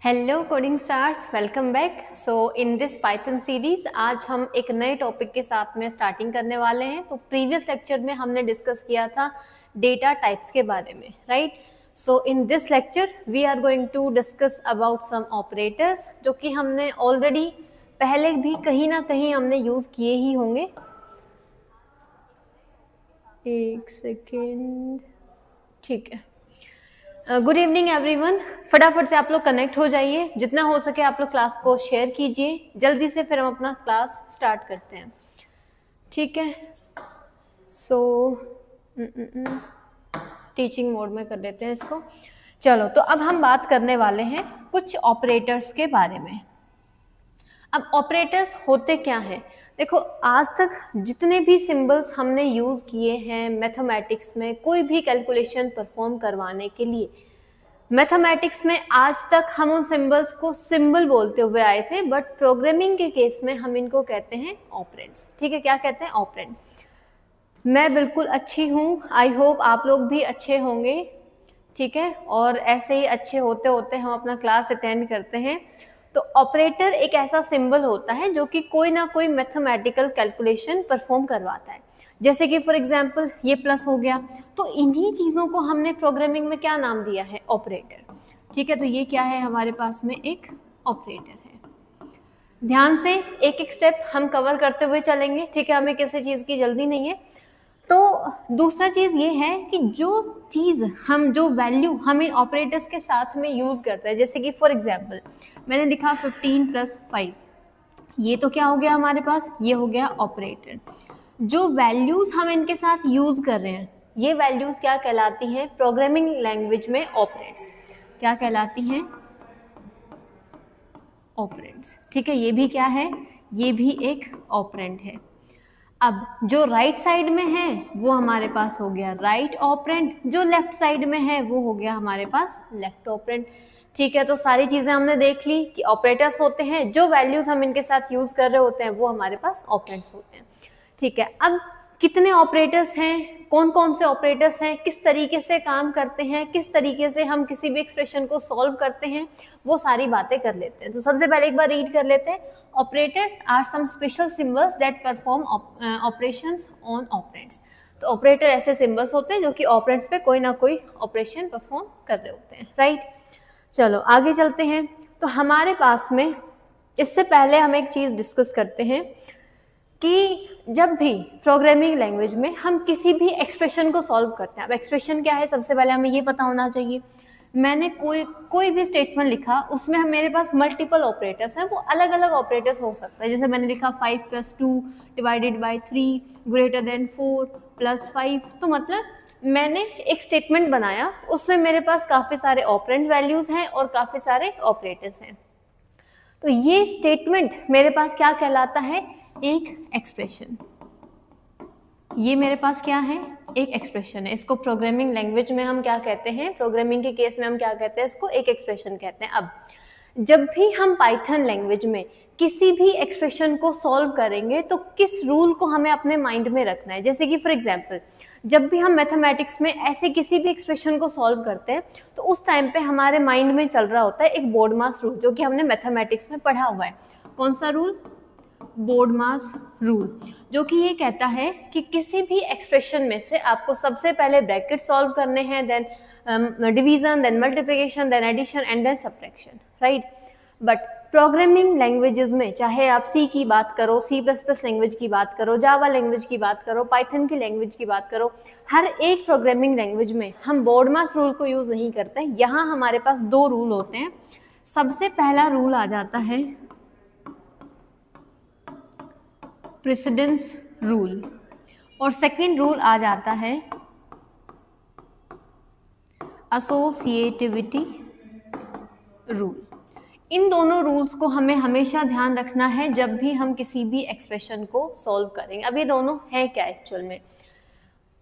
Hello coding stars, welcome back. So in this Python series आज हम एक नए टॉपिक के साथ में स्टार्टिंग करने वाले हैं। तो प्रीवियस लेक्चर में हमने डिस्कस किया था डेटा टाइप्स के बारे में, right. So in this lecture we are going to discuss about some operators जो कि हमने ऑलरेडी पहले भी कहीं ना कहीं हमने यूज़ किए ही होंगे। एक सेकेंड, ठीक है। Good evening everyone. फटाफट से आप लोग कनेक्ट हो जाइए, जितना हो सके आप लोग क्लास को शेयर कीजिए जल्दी से, फिर हम अपना क्लास स्टार्ट करते हैं, ठीक है। सो टीचिंग मोड में कर लेते हैं इसको। चलो, तो अब हम बात करने वाले हैं कुछ ऑपरेटर्स के बारे में। अब ऑपरेटर्स होते क्या हैं? देखो, आज तक जितने भी सिंबल्स हमने यूज़ किए हैं मैथमेटिक्स में कोई भी कैलकुलेशन परफॉर्म करवाने के लिए, मैथमेटिक्स में आज तक हम उन सिंबल्स को सिंबल बोलते हुए आए थे, बट प्रोग्रामिंग के केस में हम इनको कहते हैं ऑपरेंड्स, ठीक है। क्या कहते हैं? ऑपरेंड। मैं बिल्कुल अच्छी हूँ, आई होप आप लोग भी अच्छे होंगे, ठीक है। और ऐसे ही अच्छे होते होते हम अपना क्लास अटेंड करते हैं। तो ऑपरेटर एक ऐसा सिंबल होता है जो कि कोई ना कोई मैथमेटिकल कैलकुलेशन परफॉर्म करवाता है। जैसे कि फॉर एग्जांपल ये प्लस हो गया, तो इन्हीं चीज़ों को हमने प्रोग्रामिंग में क्या नाम दिया है? ऑपरेटर, ठीक है। तो ये क्या है? हमारे पास में एक ऑपरेटर है। ध्यान से एक एक स्टेप हम कवर करते हुए चलेंगे, ठीक है। हमें किसी चीज़ की जल्दी नहीं है। तो दूसरा चीज़ ये है कि जो वैल्यू हम इन ऑपरेटर्स के साथ में यूज़ करते हैं, जैसे कि फॉर एग्जांपल मैंने लिखा 15 + 5, ये तो क्या हो गया हमारे पास? ये हो गया ऑपरेटर। जो वैल्यूज़ हम इनके साथ यूज़ कर रहे हैं, ये वैल्यूज़ क्या कहलाती हैं प्रोग्रामिंग लैंग्वेज में? ऑपरेंड्स। क्या कहलाती हैं? ऑपरेंड्स, ठीक है। ये भी क्या है? ये भी एक ऑपरेंड है। अब जो राइट साइड में है वो हमारे पास हो गया राइट ऑपरेंड, जो लेफ्ट साइड में है वो हो गया हमारे पास लेफ्ट ऑपरेंड, ठीक है। तो सारी चीज़ें हमने देख ली कि ऑपरेटर्स होते हैं, जो वैल्यूज़ हम इनके साथ यूज़ कर रहे होते हैं वो हमारे पास ऑपरेंड्स होते हैं, ठीक है। अब कितने ऑपरेटर्स हैं, कौन कौन से ऑपरेटर्स हैं, किस तरीके से काम करते हैं, किस तरीके से हम किसी भी एक्सप्रेशन को सॉल्व करते हैं, वो सारी बातें कर लेते हैं। तो सबसे पहले एक बार रीड कर लेते हैं। Operators are some special symbols that perform operations on operands. तो ऑपरेटर ऐसे सिंबल्स होते हैं जो कि ऑपरेंड्स पे कोई ना कोई ऑपरेशन परफॉर्म कर रहे होते हैं, राइट। चलो आगे चलते हैं। तो हमारे पास में इससे पहले हम एक चीज़ डिस्कस करते हैं कि जब भी प्रोग्रामिंग लैंग्वेज में हम किसी भी एक्सप्रेशन को सॉल्व करते हैं, अब एक्सप्रेशन क्या है सबसे पहले हमें ये पता होना चाहिए। मैंने कोई भी स्टेटमेंट लिखा, उसमें मेरे पास मल्टीपल ऑपरेटर्स हैं, वो अलग अलग ऑपरेटर्स हो सकता है। जैसे मैंने लिखा 5 + 2 ÷ 3 > 4 + 5, तो मतलब मैंने एक स्टेटमेंट बनाया, उसमें मेरे पास काफ़ी सारे ऑपरेंड वैल्यूज़ हैं और काफ़ी सारे ऑपरेटर्स हैं। तो ये स्टेटमेंट मेरे पास क्या कहलाता है? एक एक्सप्रेशन। ये मेरे पास क्या है? एक एक्सप्रेशन है। इसको प्रोग्रामिंग लैंग्वेज में हम क्या कहते हैं? प्रोग्रामिंग के केस में हम क्या कहते हैं? इसको एक एक्सप्रेशन कहते हैं। अब जब भी हम पाइथन लैंग्वेज में किसी भी एक्सप्रेशन को सॉल्व करेंगे तो किस रूल को हमें अपने माइंड में रखना है? जैसे कि फॉर एग्जांपल जब भी हम मैथमेटिक्स में ऐसे किसी भी एक्सप्रेशन को सॉल्व करते हैं तो उस टाइम पे हमारे माइंड में चल रहा होता है एक बोर्डमास रूल, जो कि हमने मैथमेटिक्स में पढ़ा हुआ है। कौन सा रूल? बोर्डमास रूल, जो कि ये कहता है कि किसी भी एक्सप्रेशन में से आपको सबसे पहले ब्रैकेट सॉल्व करने हैं, then division, then multiplication, then addition and then subtraction, right. But programming languages में, चाहे आप सी की बात करो, C++ लैंग्वेज की बात करो, जावा लैंग्वेज की बात करो, पाइथन की लैंग्वेज की बात करो, हर एक प्रोग्रामिंग लैंग्वेज में हम बोर्डमास रूल को यूज़ नहीं करते हैं। यहाँ हमारे पास दो रूल होते हैं। सबसे पहला रूल आ जाता है प्रेसिडेंस रूल, और सेकेंड रूल आ जाता है एसोसिएटिविटी रूल। इन दोनों रूल्स को हमें हमेशा ध्यान रखना है जब भी हम किसी भी एक्सप्रेशन को सॉल्व करेंगे। अब ये दोनों है क्या एक्चुअल में?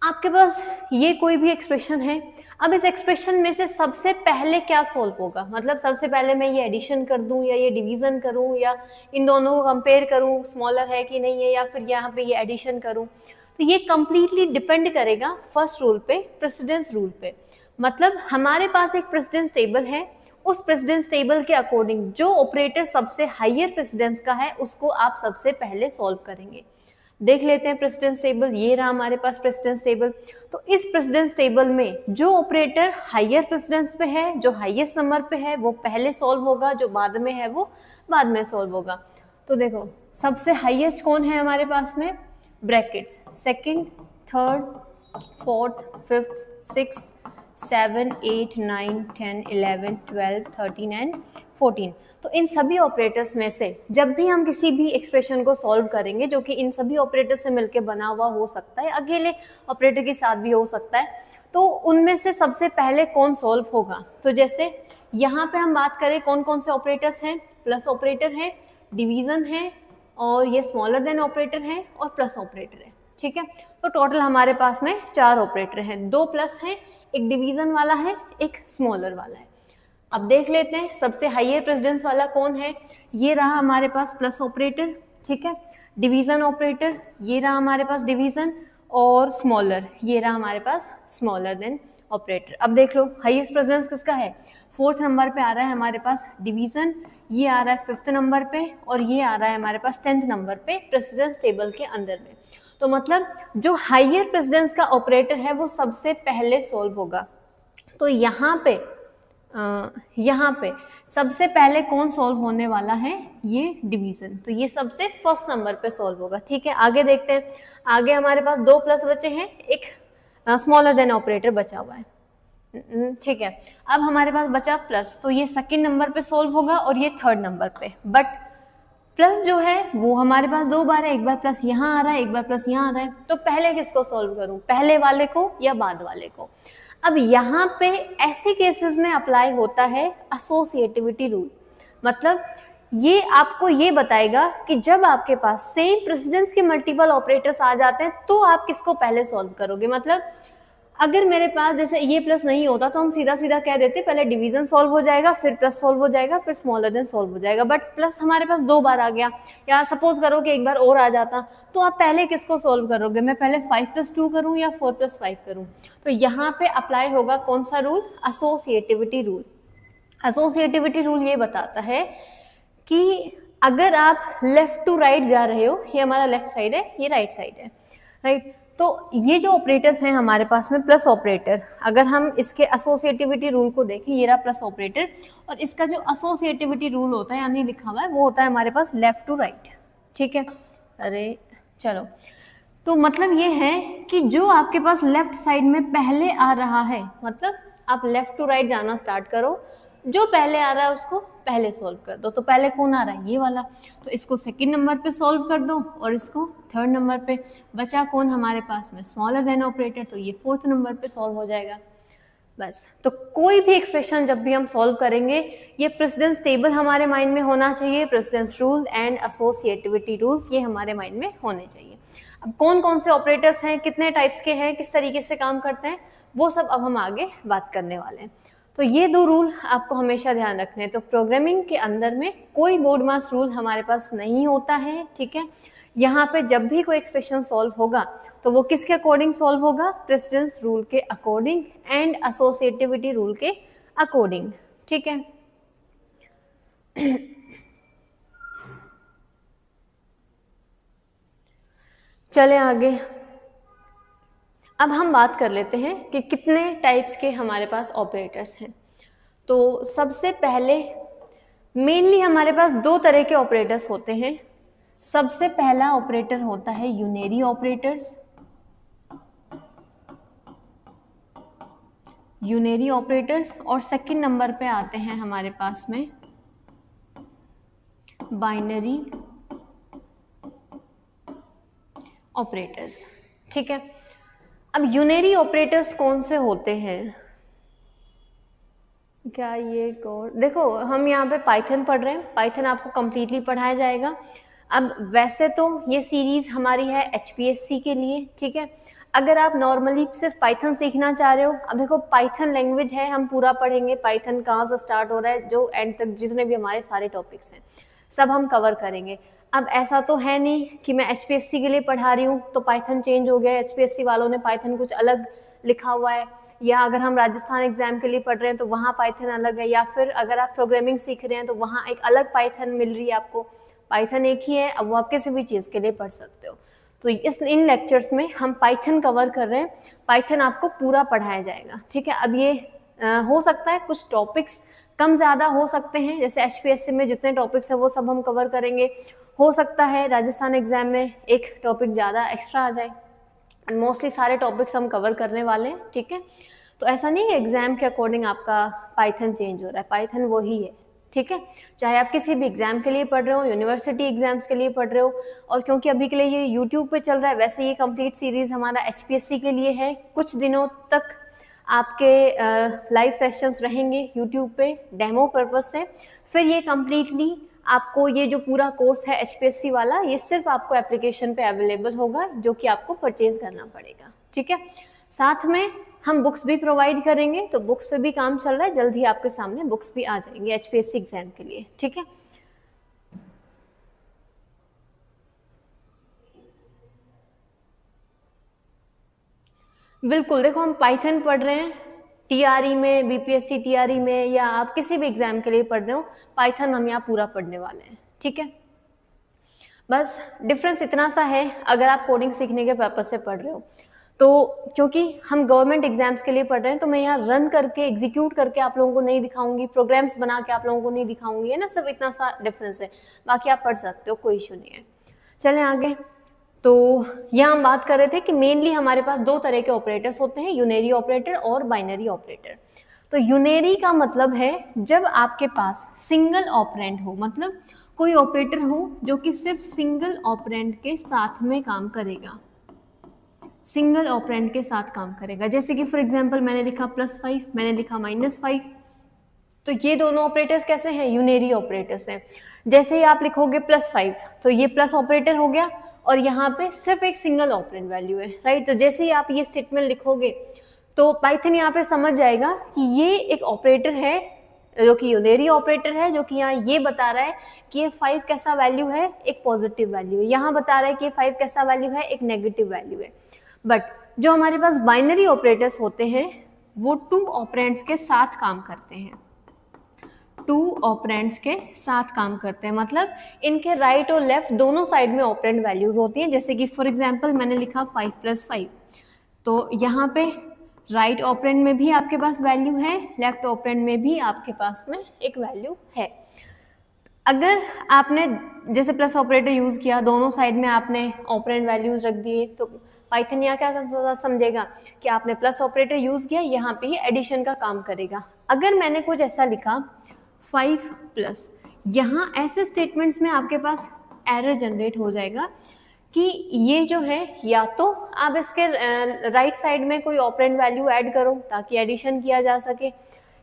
आपके पास ये कोई भी एक्सप्रेशन है, अब इस एक्सप्रेशन में से सबसे पहले क्या सॉल्व होगा? मतलब सबसे पहले मैं ये एडिशन कर दूं या ये डिवीजन करूं या इन दोनों को कंपेयर करूं, स्मॉलर है कि नहीं है, या फिर यहाँ पे ये एडिशन करूं। तो ये कंप्लीटली डिपेंड करेगा फर्स्ट रूल पे, प्रेसिडेंस रूल पे। मतलब हमारे पास एक प्रेसिडेंस टेबल है, उस प्रेसिडेंस टेबल के अकॉर्डिंग जो ऑपरेटर सबसे हायर प्रेसिडेंस का है उसको आप सबसे पहले सॉल्व करेंगे। देख लेते हैं प्रेसिडेंस टेबल, ये रहा हमारे पास प्रेसिडेंस टेबल। तो इस प्रेसिडेंस टेबल में जो ऑपरेटर हायर प्रेसिडेंस पे है, जो हाईएस्ट नंबर पे है, वो पहले सॉल्व होगा, जो बाद में है वो बाद में सॉल्व होगा। तो देखो सबसे हाईएस्ट कौन है हमारे पास में, brackets, second, third, fourth, fifth, six, 7, 8, 9, 10, 11, 12, 13 and 14। तो इन सभी ऑपरेटर्स में से जब भी हम किसी भी एक्सप्रेशन को सॉल्व करेंगे, जो कि इन सभी ऑपरेटर से मिलकर बना हुआ हो सकता है, अकेले ऑपरेटर के साथ भी हो सकता है, तो उनमें से सबसे पहले कौन सॉल्व होगा। तो जैसे यहाँ पे हम बात करें कौन कौन से ऑपरेटर्स हैं, प्लस ऑपरेटर है, डिवीजन है, और ये स्मॉलर देन ऑपरेटर है, और प्लस ऑपरेटर है। ठीक है, तो टोटल हमारे पास में 4 ऑपरेटर हैं, 2 प्लस हैं, एक डिवीजन वाला है, एक स्मॉलर वाला है। अब देख लेते हैं सबसे हाईयर प्रेसिडेंस वाला कौन है। ये रहा हमारे पास प्लस ऑपरेटर, ठीक है, डिवीजन ऑपरेटर, ये रहा हमारे पास डिवीजन, और स्मॉलर, ये रहा हमारे पास स्मॉलर देन ऑपरेटर। अब देख लो हाईएस्ट प्रेसिडेंस किसका है, 4th नंबर पे आ रहा है हमारे पास डिवीजन, ये आ रहा है 5th नंबर पे, और ये आ रहा है हमारे पास 10th नंबर पे प्रेसिडेंस टेबल के अंदर में। तो मतलब जो हायर प्रेसिडेंस का ऑपरेटर है वो सबसे पहले सॉल्व होगा। तो यहाँ पे सबसे पहले कौन सॉल्व होने वाला है, ये डिवीजन, तो ये सबसे फर्स्ट नंबर पे सॉल्व होगा। ठीक है, आगे देखते हैं। आगे हमारे पास 2 प्लस बचे हैं, एक स्मॉलर देन ऑपरेटर बचा हुआ है। ठीक है, अब हमारे पास बचा प्लस, तो ये सेकंड नंबर पे सॉल्व होगा और ये थर्ड नंबर पे। बट प्लस जो है वो हमारे पास 2 बार है, एक बार प्लस यहाँ आ रहा है, एक बार प्लस यहाँ आ रहा है। तो पहले किसको सॉल्व करूं, पहले वाले को या बाद वाले को। अब यहाँ पे ऐसे केसेस में अप्लाई होता है एसोसिएटिविटी रूल। मतलब ये आपको ये बताएगा कि जब आपके पास सेम प्रेसिडेंस के मल्टीपल ऑपरेटर्स आ जाते हैं तो आप किसको पहले सॉल्व करोगे। मतलब अगर मेरे पास जैसे ये प्लस नहीं होता तो हम सीधा सीधा कह देते पहले डिवीजन सॉल्व हो जाएगा, फिर प्लस सॉल्व हो जाएगा, फिर स्मॉलर देन सॉल्व हो जाएगा। बट प्लस हमारे पास 2 बार आ गया, या सपोज करो कि एक बार और आ जाता, तो आप पहले किसको सॉल्व करोगे, मैं पहले 5 + 2 करूं या 4 + 5 करूं। तो यहाँ पे अप्लाई होगा कौन सा rule, associativity rule. Associativity rule ये बताता है कि अगर आप लेफ्ट टू राइट जा रहे हो, ये हमारा लेफ्ट साइड है, ये राइट साइड है, राइट। तो ये जो ऑपरेटर्स हैं हमारे पास में प्लस ऑपरेटर, अगर हम इसके एसोसिएटिविटी रूल को देखें, ये रहा प्लस ऑपरेटर, और इसका जो एसोसिएटिविटी रूल होता है यानी लिखा हुआ है वो होता है हमारे पास लेफ्ट टू राइट। ठीक है, अरे चलो, तो मतलब ये है कि जो आपके पास लेफ्ट साइड में पहले आ रहा है, मतलब आप लेफ्ट टू राइट जाना स्टार्ट करो, जो पहले आ रहा है उसको पहले सॉल्व कर दो। तो पहले कौन आ रहा है, ये वाला, तो इसको सेकंड नंबर पे सॉल्व कर दो और इसको थर्ड नंबर पे। बचा कौन हमारे पास में, स्मॉलर देन ऑपरेटर, तो ये 4th नंबर पे सॉल्व हो जाएगा। बस, तो कोई भी एक्सप्रेशन जब भी हम सॉल्व करेंगे, ये प्रेसिडेंस टेबल हमारे माइंड में होना चाहिए, precedence rule and associativity rules ये हमारे माइंड में होने चाहिए। अब कौन कौन से ऑपरेटर्स हैं, कितने टाइप्स के हैं, किस तरीके से काम करते हैं, वो सब अब हम आगे बात करने वाले हैं। तो ये 2 रूल आपको हमेशा ध्यान रखने हैं। तो प्रोग्रामिंग के अंदर में कोई बोर्ड मास रूल हमारे पास नहीं होता है, ठीक है। यहाँ पे जब भी कोई एक्सप्रेशन सॉल्व होगा तो वो किसके अकॉर्डिंग सॉल्व होगा, प्रेसिडेंस रूल के अकॉर्डिंग एंड एसोसिएटिविटी रूल के अकॉर्डिंग, ठीक है। चले आगे। अब हम बात कर लेते हैं कि कितने टाइप्स के हमारे पास ऑपरेटर्स हैं। तो सबसे पहले मेनली हमारे पास 2 तरह के ऑपरेटर्स होते हैं। सबसे पहला ऑपरेटर होता है यूनरी ऑपरेटर्स, यूनरी ऑपरेटर्स, और सेकंड नंबर पे आते हैं हमारे पास में बाइनरी ऑपरेटर्स, ठीक है। अब यूनरी ऑपरेटर्स कौन से होते हैं, क्या ये कोड देखो, हम यहाँ पे पाइथन पढ़ रहे हैं, पाइथन आपको कम्प्लीटली पढ़ाया जाएगा। अब वैसे तो ये सीरीज हमारी है HPSC के लिए, ठीक है। अगर आप नॉर्मली सिर्फ पाइथन सीखना चाह रहे हो, अब देखो पाइथन लैंग्वेज है, हम पूरा पढ़ेंगे, पाइथन कहाँ से स्टार्ट हो रहा है, जो एंड तक जितने भी हमारे सारे टॉपिक्स हैं सब हम कवर करेंगे। अब ऐसा तो है नहीं कि मैं HPSC के लिए पढ़ा रही हूँ तो पाइथन चेंज हो गया, HPSC वालों ने पाइथन कुछ अलग लिखा हुआ है, या अगर हम राजस्थान एग्जाम के लिए पढ़ रहे हैं तो वहाँ पाइथन अलग है, या फिर अगर आप प्रोग्रामिंग सीख रहे हैं तो वहाँ एक अलग पाइथन मिल रही है आपको। पाइथन एक ही है, अब वो आप किसी भी चीज़ के लिए पढ़ सकते हो। तो इन लेक्चर्स में हम पाइथन कवर कर रहे हैं, पाइथन आपको पूरा पढ़ाया जाएगा, ठीक है। अब ये हो सकता है कुछ टॉपिक्स कम ज़्यादा हो सकते हैं, जैसे HPSC में जितने टॉपिक्स हैं वो सब हम कवर करेंगे। हो सकता है राजस्थान एग्जाम में एक टॉपिक ज़्यादा एक्स्ट्रा आ जाए, एंड मोस्टली सारे टॉपिक्स हम कवर करने वाले हैं, ठीक है। तो ऐसा नहीं है एग्जाम के अकॉर्डिंग आपका पाइथन चेंज हो रहा है, पाइथन वही है, ठीक है। चाहे आप किसी भी एग्जाम के लिए पढ़ रहे हो, यूनिवर्सिटी एग्जाम्स के लिए पढ़ रहे हो, और क्योंकि अभी के लिए ये यूट्यूब पे चल रहा है, वैसे ये कंप्लीट सीरीज हमारा HPSC के लिए है। कुछ दिनों तक आपके लाइव सेशंस रहेंगे यूट्यूब पे डेमो पर्पज से, फिर ये कम्प्लीटली आपको ये जो पूरा कोर्स है HPSC वाला, ये सिर्फ आपको एप्लीकेशन पे अवेलेबल होगा, जो कि आपको परचेज करना पड़ेगा, ठीक है। साथ में हम बुक्स भी प्रोवाइड करेंगे, तो बुक्स पे भी काम चल रहा है, जल्द ही आपके सामने बुक्स भी आ जाएंगी HPSC एग्जाम के लिए, ठीक है। बिल्कुल, देखो हम पाइथन पढ़ रहे हैं TRE में, BPSC TRE में, या आप किसी भी एग्जाम के लिए पढ़ रहे हो, पाइथन हम यहाँ पूरा पढ़ने वाले हैं, ठीक है। बस डिफरेंस इतना सा है, अगर आप कोडिंग सीखने के पर्पज से पढ़ रहे हो तो, क्योंकि हम गवर्नमेंट एग्जाम्स के लिए पढ़ रहे हैं, तो मैं यहाँ रन करके एग्जीक्यूट करके आप लोगों को नहीं दिखाऊंगी, प्रोग्राम्स बना के आप लोगों को नहीं दिखाऊंगी, है ना, सब इतना सा डिफरेंस है। बाकी आप पढ़ सकते हो, कोई इशू नहीं है। चलें आगे। तो यहाँ हम बात कर रहे थे कि मेनली हमारे पास दो तरह के ऑपरेटर्स होते हैं, यूनेरी ऑपरेटर और बाइनरी ऑपरेटर। तो यूनेरी का मतलब है जब आपके पास सिंगल ऑपरेंड हो, मतलब कोई ऑपरेटर हो जो कि सिर्फ सिंगल ऑपरेंड के साथ में काम करेगा, सिंगल ऑपरेंड के साथ काम करेगा। जैसे कि फॉर एग्जांपल मैंने लिखा +5, मैंने लिखा -5, तो ये दोनों ऑपरेटर्स कैसे हैं, यूनेरी ऑपरेटर्स हैं। जैसे ही आप लिखोगे +5 तो ये प्लस ऑपरेटर हो गया, और यहाँ पे सिर्फ एक सिंगल ऑपरेंड वैल्यू है, राइट। तो जैसे ही आप ये स्टेटमेंट लिखोगे तो पाइथन यहाँ पे समझ जाएगा कि ये एक ऑपरेटर है जो कि यूनेरी ऑपरेटर है, जो कि यहाँ ये बता रहा है कि ये 5 कैसा वैल्यू है, एक पॉजिटिव वैल्यू है। यहाँ बता रहा है कि ये 5 कैसा वैल्यू है, एक नेगेटिव वैल्यू है। बट जो हमारे पास बाइनरी ऑपरेटर्स होते हैं वो 2 ऑपरेंड्स के साथ काम करते हैं, 2 ऑपरेंड्स के साथ काम करते हैं, मतलब इनके राइट और लेफ्ट दोनों साइड में ऑपरेंड वैल्यूज होती हैं। जैसे कि फॉर एग्जांपल मैंने लिखा 5 + 5, तो यहाँ पे राइट ऑपरेंड में भी आपके पास वैल्यू है, लेफ्ट ऑपरेंड में भी आपके पास में एक वैल्यू है। अगर आपने जैसे प्लस ऑपरेटर यूज किया, दोनों साइड में आपने ऑपरेंड वैल्यूज रख दिए, तो पाइथन यहाँ क्या समझेगा कि आपने प्लस ऑपरेटर यूज किया, यहाँ पे ये एडिशन का काम करेगा। अगर मैंने कुछ ऐसा लिखा 5+, यहाँ ऐसे स्टेटमेंट्स में आपके पास एरर जनरेट हो जाएगा कि ये जो है, या तो आप इसके राइट साइड में कोई ऑपरेंड वैल्यू ऐड करो ताकि एडिशन किया जा सके,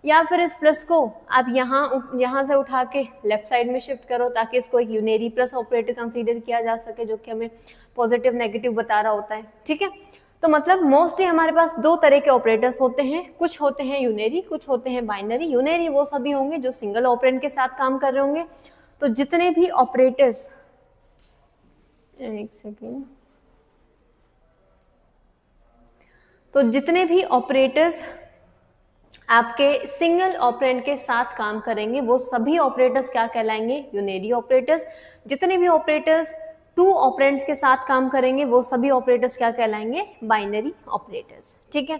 या फिर इस प्लस को आप यहाँ से उठा के लेफ्ट साइड में शिफ्ट करो ताकि इसको एक यूनेरी प्लस ऑपरेटर कंसीडर किया जा सके, जो कि हमें पॉजिटिव नेगेटिव बता रहा होता है, ठीक है। तो मतलब मोस्टली हमारे पास 2 तरह के ऑपरेटर्स होते हैं, कुछ होते हैं यूनेरी, कुछ होते हैं बाइनरी। यूनेरी वो सभी होंगे जो सिंगल ऑपरेंड के साथ काम कर रहे होंगे। तो जितने भी ऑपरेटर्स, एक सेकेंड, तो जितने भी ऑपरेटर्स आपके सिंगल ऑपरेंड के साथ काम करेंगे वो सभी ऑपरेटर्स क्या कहलाएंगे, यूनेरी ऑपरेटर्स। जितने भी ऑपरेटर्स 2 ऑपरेंड्स के साथ काम करेंगे वो सभी ऑपरेटर्स क्या कहलाएंगे, बाइनरी ऑपरेटर्स, ठीक है।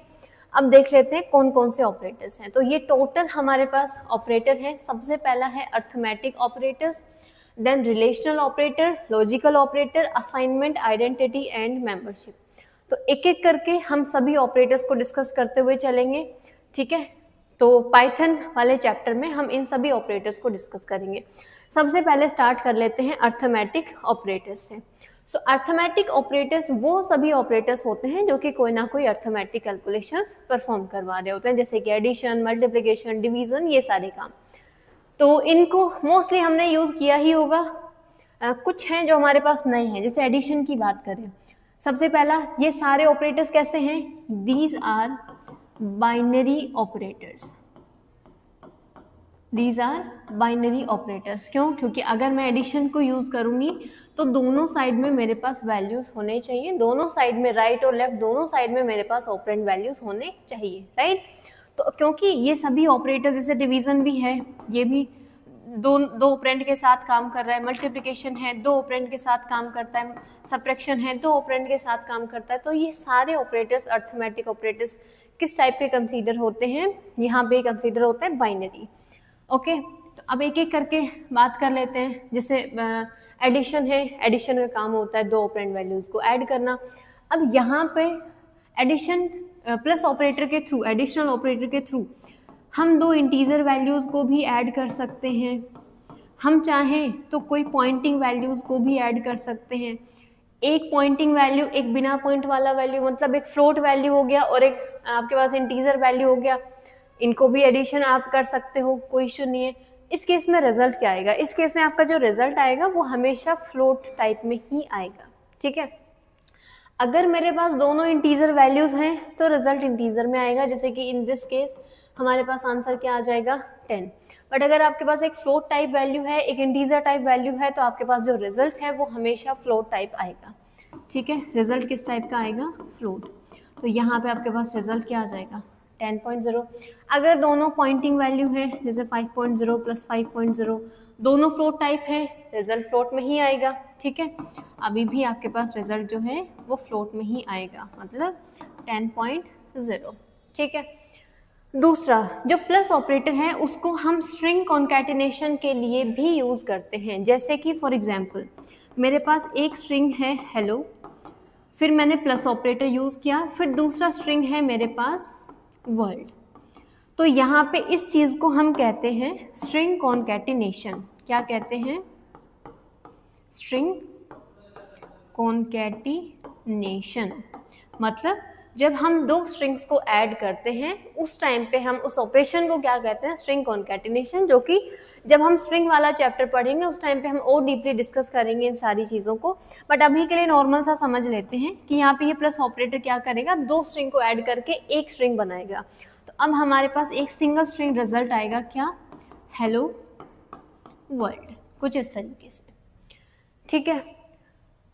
अब देख लेते हैं कौन कौन से ऑपरेटर्स हैं। तो ये टोटल हमारे पास ऑपरेटर है। सबसे पहला है arithmetic operators, then relational operator, logical operator, assignment, identity and membership. तो एक एक करके हम सभी ऑपरेटर्स को डिस्कस करते हुए चलेंगे, ठीक है। तो पाइथन वाले चैप्टर में हम इन सभी ऑपरेटर्स को डिस्कस करेंगे। सबसे पहले स्टार्ट कर लेते हैं अर्थमेटिक ऑपरेटर्स से। सो अर्थमेटिक ऑपरेटर्स वो सभी ऑपरेटर्स होते हैं जो कि कोई ना कोई अर्थमेटिक कैलकुलेशंस परफॉर्म करवा रहे होते हैं, जैसे कि एडिशन, मल्टीप्लिकेशन, डिवीजन, ये सारे काम। तो इनको मोस्टली हमने यूज़ किया ही होगा। कुछ हैं जो हमारे पास नए हैं, जैसे एडिशन की बात करें। सबसे पहला, ये सारे ऑपरेटर्स कैसे हैं, these are binary operators. These are binary operators. क्यों? क्योंकि अगर मैं एडिशन को यूज़ करूँगी तो दोनों साइड में मेरे पास वैल्यूज़ होने चाहिए, दोनों साइड में राइट और लेफ्ट दोनों साइड में मेरे पास ऑपरेंड वैल्यूज़ होने चाहिए, राइट। तो क्योंकि ये सभी ऑपरेटर, जैसे डिवीज़न भी है, ये भी दो ऑपरेंड के साथ काम कर रहा है, मल्टीप्लिकेशन है दो ऑपरेंड के साथ काम करता है, सब्ट्रैक्शन है दो ऑपरेंड के साथ काम करता है, तो ये सारे ऑपरेटर्स अर्थमेटिक ऑपरेटर्स किस टाइप के कंसीडर होते हैं? यहाँ पे कंसीडर होते हैं बाइनरी। ओके, तो अब एक एक करके बात कर लेते हैं। जैसे एडिशन है, एडिशन का काम होता है दो ऑपरेंड वैल्यूज़ को ऐड करना। अब यहाँ पे एडिशन प्लस ऑपरेटर के थ्रू, एडिशनल ऑपरेटर के थ्रू हम दो इंटीजर वैल्यूज़ को भी ऐड कर सकते हैं, हम चाहें तो कोई पॉइंटिंग वैल्यूज़ को भी ऐड कर सकते हैं। एक पॉइंटिंग वैल्यू, एक बिना पॉइंट वाला वैल्यू, मतलब एक फ्लोट वैल्यू हो गया और एक आपके पास इंटीजर वैल्यू हो गया, इनको भी एडिशन आप कर सकते हो, कोई इशू नहीं है। इस केस में रिजल्ट क्या आएगा? इस केस में आपका जो रिजल्ट आएगा वो हमेशा फ्लोट टाइप में ही आएगा, ठीक है। अगर मेरे पास दोनों इंटीजर वैल्यूज हैं तो रिजल्ट इंटीजर में आएगा, जैसे कि इन दिस केस हमारे पास आंसर क्या आ जाएगा? 10। बट अगर आपके पास एक फ्लोट टाइप वैल्यू है, एक इंटीजर टाइप वैल्यू है, तो आपके पास जो रिजल्ट है वो हमेशा फ्लोट टाइप आएगा, ठीक है। रिजल्ट किस टाइप का आएगा? फ्लोट। तो यहाँ पे आपके पास रिजल्ट क्या आ जाएगा? 10.0। अगर दोनों पॉइंटिंग वैल्यू है, जैसे 5.0 प्लस 5.0, दोनों फ्लोट टाइप है, रिजल्ट फ्लोट में ही आएगा, ठीक है। अभी भी आपके पास रिजल्ट जो है वो फ्लोट में ही आएगा, मतलब 10.0, ठीक है। दूसरा, जो प्लस ऑपरेटर है उसको हम स्ट्रिंग कॉन्कैटिनेशन के लिए भी यूज़ करते हैं। जैसे कि फॉर एग्जांपल मेरे पास एक स्ट्रिंग है हेलो, फिर मैंने प्लस ऑपरेटर यूज़ किया, फिर दूसरा स्ट्रिंग है मेरे पास वर्ल्ड। तो यहाँ पे इस चीज़ को हम कहते हैं स्ट्रिंग कॉन्कैटिनेशन। क्या कहते हैं? String concatenation. मतलब जब हम दो स्ट्रिंग्स को ऐड करते हैं उस टाइम पे हम उस ऑपरेशन को क्या कहते हैं? String concatenation. जो कि जब हम स्ट्रिंग वाला चैप्टर पढ़ेंगे उस टाइम पे हम और डीपली डिस्कस करेंगे इन सारी चीज़ों को। बट अभी के लिए नॉर्मल सा समझ लेते हैं कि यहाँ पे ये प्लस ऑपरेटर क्या करेगा? दो स्ट्रिंग को ऐड करके एक स्ट्रिंग बनाएगा। तो अब हमारे पास एक सिंगल स्ट्रिंग रिजल्ट आएगा, क्या? हेलो वर्ल्ड, कुछ इस तरीके से, ठीक है।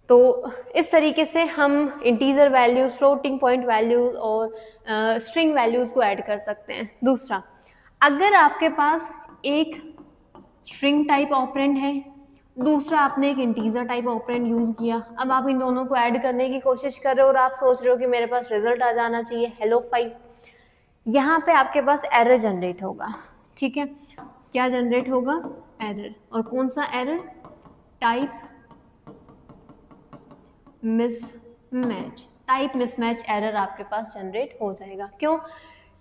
तो इस तरीके से हम integer values, floating point values और स्ट्रिंग वैल्यूज़ को ऐड कर सकते हैं। दूसरा, अगर आपके पास एक स्ट्रिंग टाइप ऑपरेंड है, दूसरा आपने एक इंटीजर टाइप ऑपरेंड यूज़ किया, अब आप इन दोनों को ऐड करने की कोशिश कर रहे हो और आप सोच रहे हो कि मेरे पास रिजल्ट आ जाना चाहिए हेलो 5, यहाँ पे आपके पास एरर जनरेट होगा, ठीक है। क्या जनरेट होगा? एरर। और कौन सा error? Type mismatch. Type mismatch error आपके पास जनरेट हो जाएगा। क्यों?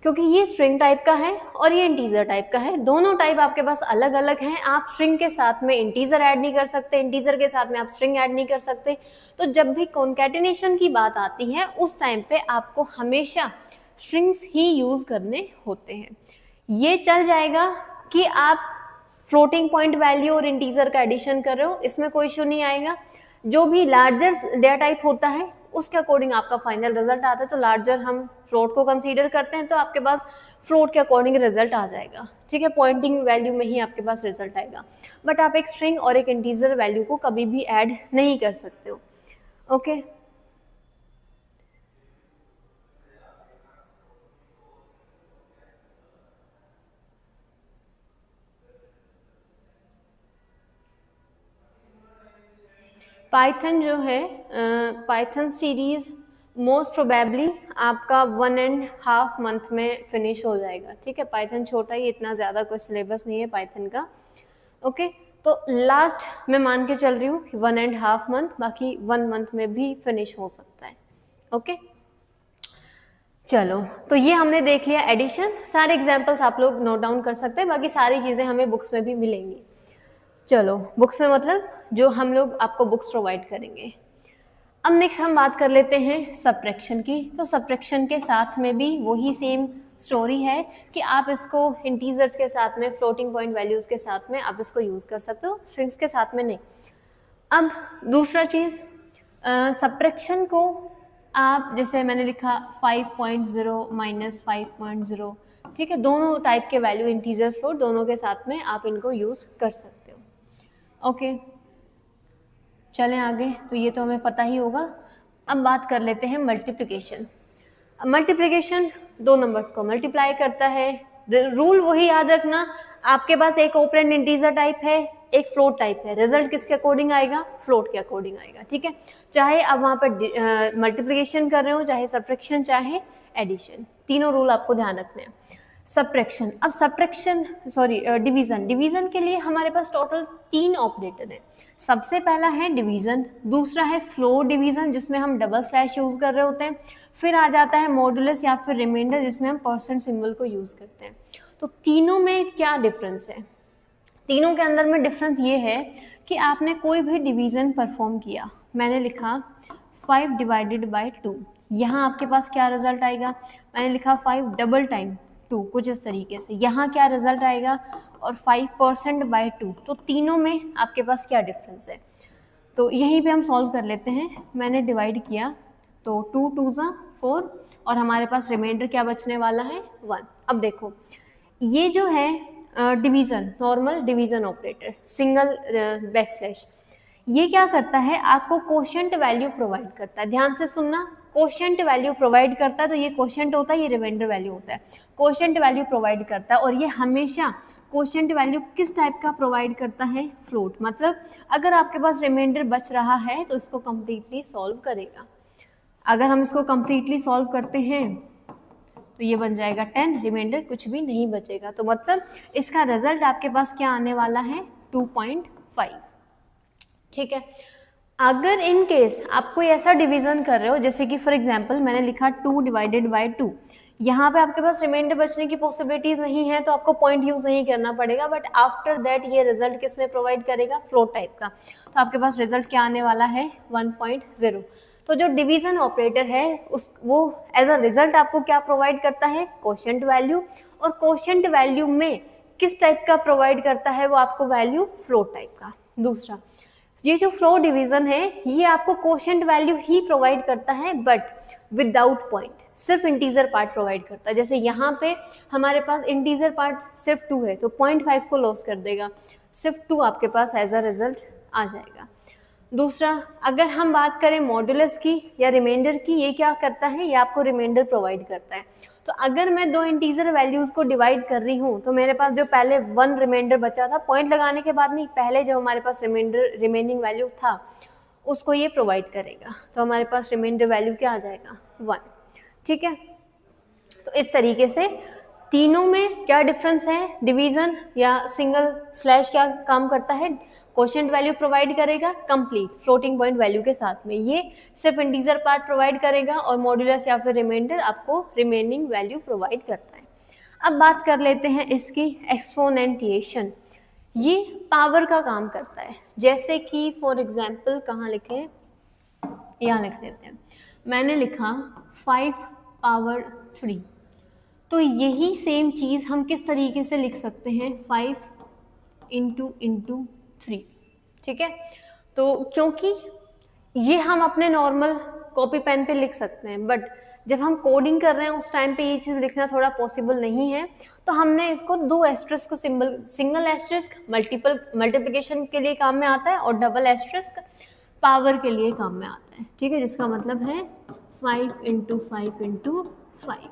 क्योंकि ये स्ट्रिंग टाइप का है और ये इंटीजर टाइप का है, दोनों टाइप आपके पास अलग अलग हैं। आप स्ट्रिंग के साथ में इंटीजर ऐड नहीं कर सकते, इंटीजर के साथ में आप स्ट्रिंग ऐड नहीं कर सकते। तो जब भी कॉन्कैटिनेशन की बात आती है उस टाइम पे आपको हमेशा स्ट्रिंग्स ही यूज करने होते हैं। ये चल जाएगा कि आप फ्लोटिंग पॉइंट वैल्यू और इंटीजर का एडिशन कर रहे हो, इसमें कोई इशू नहीं आएगा। जो भी लार्जर डेटा टाइप होता है उसके अकॉर्डिंग आपका फाइनल रिजल्ट आता है। तो लार्जर हम फ्लोट को कंसीडर करते हैं तो आपके पास फ्लोट के अकॉर्डिंग रिजल्ट आ जाएगा, ठीक है। पॉइंटिंग वैल्यू में ही आपके पास रिजल्ट आएगा। बट आप एक स्ट्रिंग और एक इंटीजर वैल्यू को कभी भी ऐड नहीं कर सकते हो, ओके। पाइथन जो है, पाइथन सीरीज मोस्ट प्रोबेबली आपका 1.5 मंथ में फिनिश हो जाएगा, ठीक है। पाइथन छोटा ही, इतना ज़्यादा कोई सिलेबस नहीं है पाइथन का, ओके। तो लास्ट मैं मान के चल रही हूँ कि 1.5 मंथ, बाकी 1 मंथ में भी फिनिश हो सकता है, ओके। चलो, तो ये हमने देख लिया एडिशन। सारे एग्जाम्पल्स आप लोग नोट डाउन कर सकते हैं, बाकी सारी चीज़ें हमें बुक्स में भी मिलेंगी। चलो, बुक्स में मतलब जो हम लोग आपको बुक्स प्रोवाइड करेंगे। अब नेक्स्ट हम बात कर लेते हैं सब्ट्रैक्शन की। तो सब्ट्रैक्शन के साथ में भी वही सेम स्टोरी है कि आप इसको इंटीजर्स के साथ में, फ्लोटिंग पॉइंट वैल्यूज के साथ में आप इसको यूज़ कर सकते हो, स्ट्रिंग्स के साथ में नहीं। अब दूसरा चीज़, सब्ट्रैक्शन को आप, जैसे मैंने लिखा 5.0 - 5.0, ठीक है, दोनों टाइप के वैल्यू इंटीजर फ्लोट दोनों के साथ में आप इनको यूज कर सकते हो। ओके, चलें आगे। तो ये तो हमें पता ही होगा। अब बात कर लेते हैं मल्टीप्लिकेशन। मल्टीप्लिकेशन दो नंबर्स को मल्टीप्लाई करता है। रूल वही याद रखना, आपके पास एक ऑपरेंड इंटीजर टाइप है, एक फ्लोट टाइप है, रिजल्ट किसके अकॉर्डिंग आएगा? फ्लोट के अकॉर्डिंग आएगा। ठीक है, चाहे आप वहाँ पर मल्टीप्लिकेशन कर रहे हो, चाहे सब्ट्रैक्शन, चाहे एडिशन, तीनों रूल आपको ध्यान रखने हैं। सब्ट्रैक्शन, अब सब्ट्रैक्शन डिवीजन, डिवीजन के लिए हमारे पास टोटल 3 ऑपरेटर हैं। सबसे पहला है डिवीजन, दूसरा है फ्लोट डिवीजन जिसमें हम डबल स्लैश यूज कर रहे होते हैं, फिर आ जाता है मॉडुलस या फिर रिमाइंडर जिसमें हम परसेंट सिंबल को यूज करते हैं। तो तीनों में क्या डिफरेंस है? तीनों के अंदर में डिफरेंस ये है कि आपने कोई भी डिवीजन परफॉर्म किया, मैंने लिखा 5 डिवाइडेड बाई 2, यहाँ आपके पास क्या रिजल्ट आएगा? मैंने लिखा 5 डबल टाइम 2, कुछ इस तरीके से, यहाँ क्या रिजल्ट आएगा? और 5% बाई 2, तो तीनों में आपके पास क्या डिफरेंस है? तो यहीं पे हम सॉल्व कर लेते हैं। मैंने डिवाइड किया तो 2 2 ज़ा 4 और हमारे पास रिमाइंडर क्या बचने वाला है? 1। अब देखो, ये जो है division, normal division operator, single backslash, ये क्या करता है? आपको कोशेंट वैल्यू प्रोवाइड करता है। ध्यान से सुनना, कोशेंट वैल्यू प्रोवाइड करता है, तो ये कोशेंट होता है, ये रिमाइंडर वैल्यू होता है। कोशेंट वैल्यू प्रोवाइड करता है और ये हमेशा कोशेंट वैल्यू किस टाइप का प्रोवाइड करता है? फ्लोट। मतलब अगर आपके पास रिमाइंडर बच रहा है तो इसको कंप्लीटली सॉल्व करेगा। अगर हम इसको कंप्लीटली सॉल्व करते हैं तो ये बन जाएगा 10, रिमाइंडर कुछ भी नहीं बचेगा। तो मतलब इसका रिजल्ट आपके पास क्या आने वाला है? 2.5। ठीक है, अगर इन केस आप कोई ऐसा डिवीजन कर रहे हो जैसे कि फॉर एग्जांपल मैंने लिखा 2 डिवाइडेड बाई 2, यहाँ पे आपके पास रिमाइंडर बचने की पॉसिबिलिटीज नहीं है तो आपको पॉइंट यूज नहीं करना पड़ेगा, बट आफ्टर दैट ये रिजल्ट किस में प्रोवाइड करेगा? फ्लोट टाइप का। तो आपके पास रिजल्ट क्या आने वाला है? 1.0। तो जो डिवीजन ऑपरेटर है वो एज अ रिजल्ट आपको क्या प्रोवाइड करता है? कोशेंट वैल्यू, और कोशेंट वैल्यू में किस टाइप का प्रोवाइड करता है? वो आपको वैल्यू फ्लोट टाइप का। दूसरा, ये जो फ्लोट डिवीजन है ये आपको कोशेंट वैल्यू ही प्रोवाइड करता है बट विदाउट पॉइंट, सिर्फ इंटीजर पार्ट प्रोवाइड करता है। जैसे यहाँ पे हमारे पास इंटीजर पार्ट सिर्फ 2 है तो 0.5 को लॉस कर देगा, सिर्फ 2 आपके पास एज अ रिजल्ट आ जाएगा। दूसरा, अगर हम बात करें मॉडुलस की या रिमाइंडर की, ये क्या करता है? ये आपको रिमाइंडर प्रोवाइड करता है। तो अगर मैं 2 इंटीजर वैल्यूज को डिवाइड कर रही हूँ तो मेरे पास जो पहले 1 रिमाइंडर बचा था, पॉइंट लगाने के बाद नहीं, पहले जब हमारे पास रिमेनिंग वैल्यू था उसको ये प्रोवाइड करेगा, तो हमारे पास रिमाइंडर वैल्यू क्या आ जाएगा? 1। ठीक है, तो इस तरीके से तीनों में क्या डिफरेंस है? डिवीजन या सिंगल स्लैश क्या काम करता है? कोशेंट वैल्यू प्रोवाइड करेगा कंप्लीट फ्लोटिंग पॉइंट वैल्यू के साथ में, ये सिर्फ इंटीजर पार्ट प्रोवाइड करेगा, और मॉड्यूलस या फिर रिमाइंडर आपको रिमेनिंग वैल्यू प्रोवाइड करता है। अब बात कर लेते हैं इसकी एक्सपोनेंटिएशन। ये पावर का काम करता है, जैसे कि फॉर एग्जाम्पल कहाँ लिखे? यहाँ लिख देते हैं। मैंने लिखा 5 पावर 3, तो यही सेम चीज़ हम किस तरीके से लिख सकते हैं? 5 इंटू 3। ठीक है, तो क्योंकि ये हम अपने नॉर्मल कॉपी पेन पे लिख सकते हैं, बट जब हम कोडिंग कर रहे हैं उस टाइम पे ये चीज़ लिखना थोड़ा पॉसिबल नहीं है, तो हमने इसको 2 asterisk symbol, single asterisk multiplication के लिए काम में आता है और डबल एस्ट्रिस्क पावर के लिए काम में आता है। ठीक है, जिसका मतलब है 5 इंटू 5।